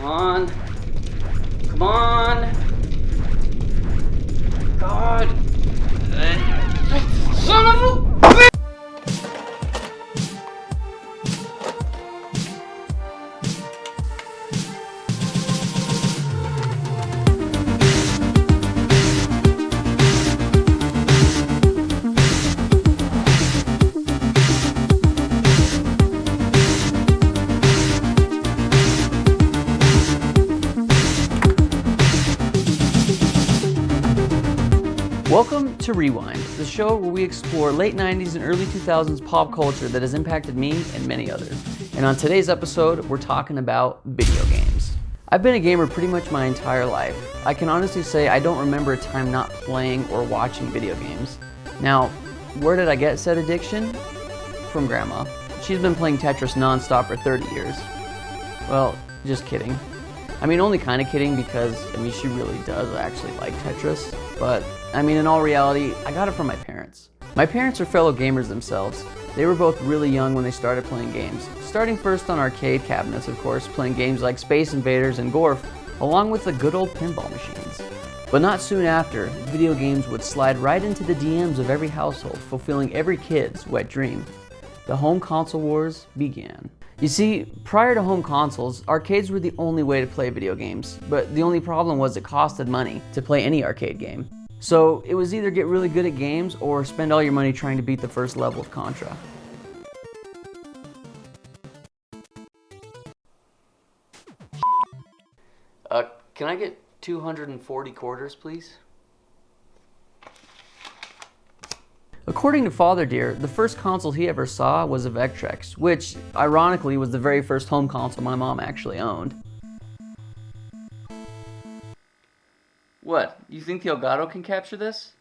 on. Come on. God. Son of a... Welcome to Rewind, the show where we explore late 90s and early 2000s pop culture that has impacted me and many others. And on today's episode, we're talking about video games. I've been a gamer pretty much my entire life. I can honestly say I don't remember a time not playing or watching video games. Now, where did I get said addiction? From Grandma. She's been playing Tetris non-stop for 30 years. Well, just kidding. I mean, only kind of kidding because, she really does actually like Tetris. But, in all reality, I got it from my parents. My parents are fellow gamers themselves. They were both really young when they started playing games. Starting first on arcade cabinets, of course, playing games like Space Invaders and Gorf, along with the good old pinball machines. But not soon after, video games would slide right into the DMs of every household, fulfilling every kid's wet dream. The home console wars began. You see, prior to home consoles, arcades were the only way to play video games, but the only problem was it costed money to play any arcade game. So it was either get really good at games or spend all your money trying to beat the first level of Contra. Can I get 240 quarters, please? According to Father Dear, the first console he ever saw was a Vectrex, which, ironically, was the very first home console my mom actually owned. What? You think the Elgato can capture this?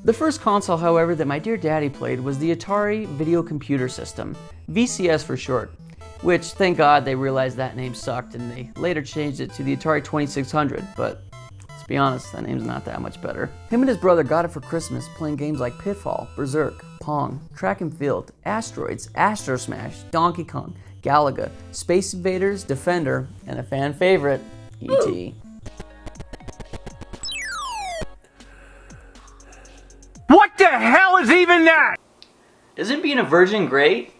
The first console, however, that my dear daddy played was the Atari Video Computer System, VCS for short, which, thank God, they realized that name sucked and they later changed it to the Atari 2600, but let's be honest, that name's not that much better. Him and his brother got it for Christmas playing games like Pitfall, Berserk, Pong, Track and Field, Asteroids, Astro Smash, Donkey Kong, Galaga, Space Invaders, Defender, and a fan favorite, E.T. What the hell is even that? Isn't being a virgin great?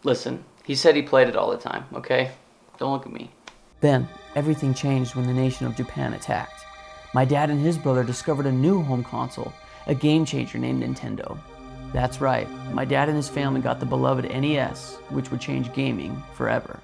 Listen, he said he played it all the time, okay? Don't look at me. Then, everything changed when the nation of Japan attacked. My dad and his brother discovered a new home console, a game changer named Nintendo. That's right, my dad and his family got the beloved NES, which would change gaming forever.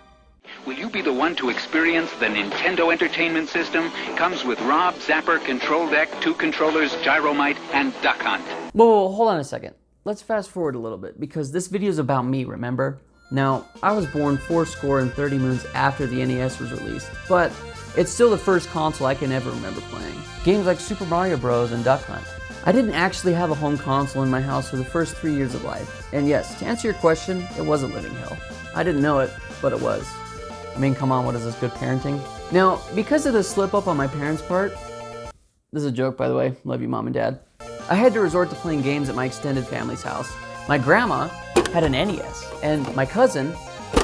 Will you be the one to experience the Nintendo Entertainment System? Comes with Rob, Zapper, Control Deck, 2 controllers, Gyromite, and Duck Hunt. Whoa, hold on a second. Let's fast forward a little bit, because this video is about me, remember? Now, I was born 30 moons after the NES was released, but it's still the first console I can ever remember playing. Games like Super Mario Bros. And Duck Hunt. I didn't actually have a home console in my house for the first 3 years of life. And yes, to answer your question, it was a living hell. I didn't know it, but it was. Come on, what is this, good parenting? Now, because of the slip up on my parents' part, this is a joke by the way, love you mom and dad, I had to resort to playing games at my extended family's house. My grandma had an NES, and my cousin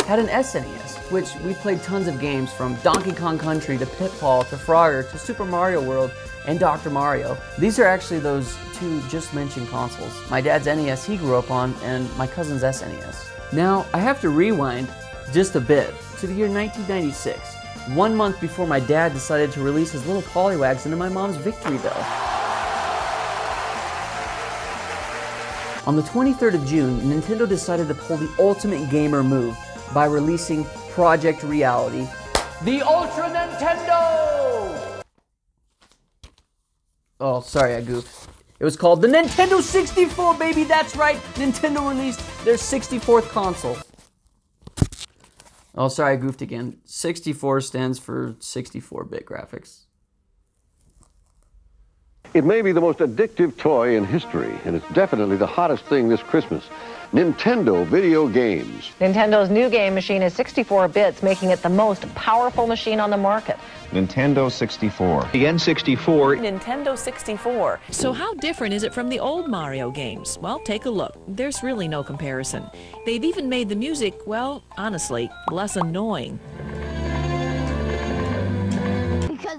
had an SNES, which we played tons of games from Donkey Kong Country to Pitfall to Frogger to Super Mario World and Dr. Mario. These are actually those two just mentioned consoles. My dad's NES he grew up on, and my cousin's SNES. Now, I have to rewind just a bit to the year 1996, 1 month before my dad decided to release his little pollywags into my mom's Victory Bell. On the 23rd of June, Nintendo decided to pull the ultimate gamer move by releasing Project Reality, the Ultra Nintendo! Oh, sorry, I goofed. It was called the Nintendo 64, baby, that's right! Nintendo released their 64th console. Oh, sorry, I goofed again. 64 stands for 64-bit graphics. It may be the most addictive toy in history, and it's definitely the hottest thing this Christmas. Nintendo video games. Nintendo's new game machine is 64 bits, making it the most powerful machine on the market. Nintendo 64. The N64. Nintendo 64. So how different is it from the old Mario games? Well, take a look. There's really no comparison. They've even made the music, well, honestly, less annoying.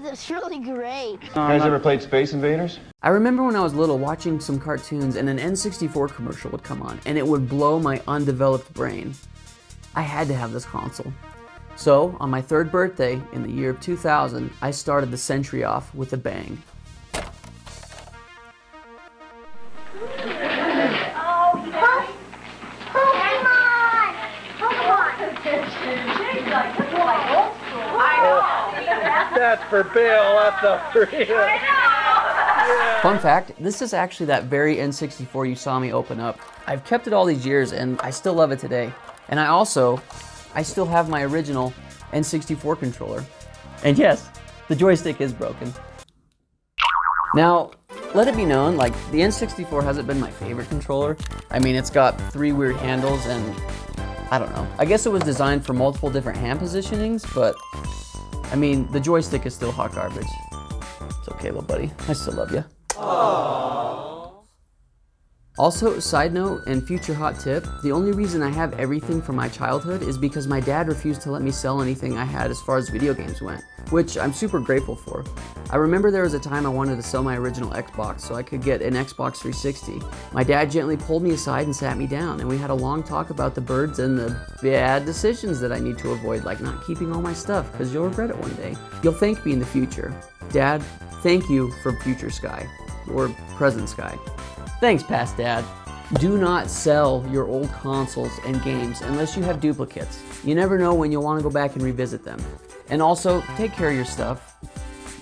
it's really great. You guys ever played Space Invaders? I remember when I was little watching some cartoons and an N64 commercial would come on, and it would blow my undeveloped brain. I had to have this console. So, on my 3rd birthday in the year of 2000, I started the century off with a bang. That's for Bill, that's a free. Fun fact, this is actually that very N64 you saw me open up. I've kept it all these years and I still love it today. And I still have my original N64 controller. And yes, the joystick is broken. Now, let it be known, like, the N64 hasn't been my favorite controller. I mean, it's got 3 weird handles and I don't know. I guess it was designed for multiple different hand positionings, but I mean, the joystick is still hot garbage. It's okay, little buddy. I still love you. Also, side note and future hot tip, the only reason I have everything from my childhood is because my dad refused to let me sell anything I had as far as video games went, which I'm super grateful for. I remember there was a time I wanted to sell my original Xbox so I could get an Xbox 360. My dad gently pulled me aside and sat me down, and we had a long talk about the birds and the bad decisions that I need to avoid, like not keeping all my stuff, because you'll regret it one day. You'll thank me in the future. Dad, thank you for future Sky, or present Sky. Thanks, past dad. Do not sell your old consoles and games unless you have duplicates. You never know when you'll want to go back and revisit them. And also, take care of your stuff.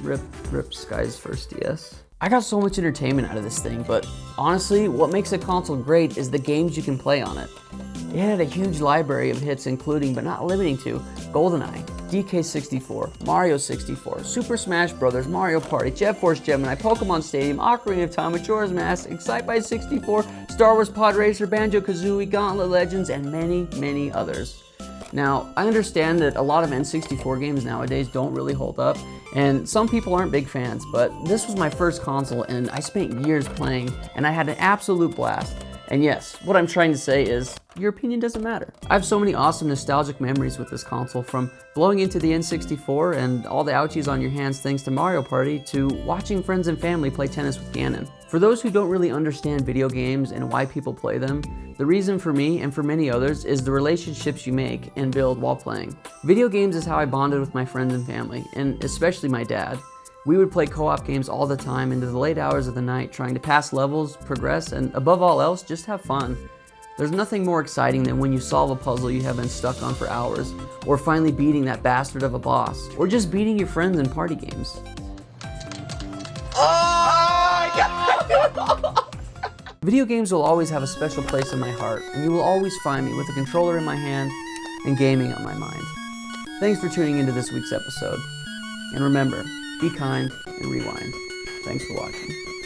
Rip Sky's first DS. I got so much entertainment out of this thing, but honestly, what makes a console great is the games you can play on it. It had a huge library of hits including, but not limiting to, GoldenEye, DK64, Mario 64, Super Smash Bros., Mario Party, Jet Force Gemini, Pokemon Stadium, Ocarina of Time, Majora's Mask, Excitebike 64, Star Wars Pod Racer, Banjo-Kazooie, Gauntlet Legends, and many, many others. Now, I understand that a lot of N64 games nowadays don't really hold up, and some people aren't big fans, but this was my first console and I spent years playing, and I had an absolute blast. And yes, what I'm trying to say is, your opinion doesn't matter. I have so many awesome nostalgic memories with this console, from blowing into the N64 and all the ouchies on your hands thanks to Mario Party, to watching friends and family play tennis with Ganon. For those who don't really understand video games and why people play them, the reason for me and for many others is the relationships you make and build while playing. Video games is how I bonded with my friends and family, and especially my dad. We would play co-op games all the time into the late hours of the night, trying to pass levels, progress, and above all else, just have fun. There's nothing more exciting than when you solve a puzzle you have been stuck on for hours, or finally beating that bastard of a boss, or just beating your friends in party games. Video games will always have a special place in my heart, and you will always find me with a controller in my hand and gaming on my mind. Thanks for tuning into this week's episode. And remember, be kind and rewind. Thanks for watching.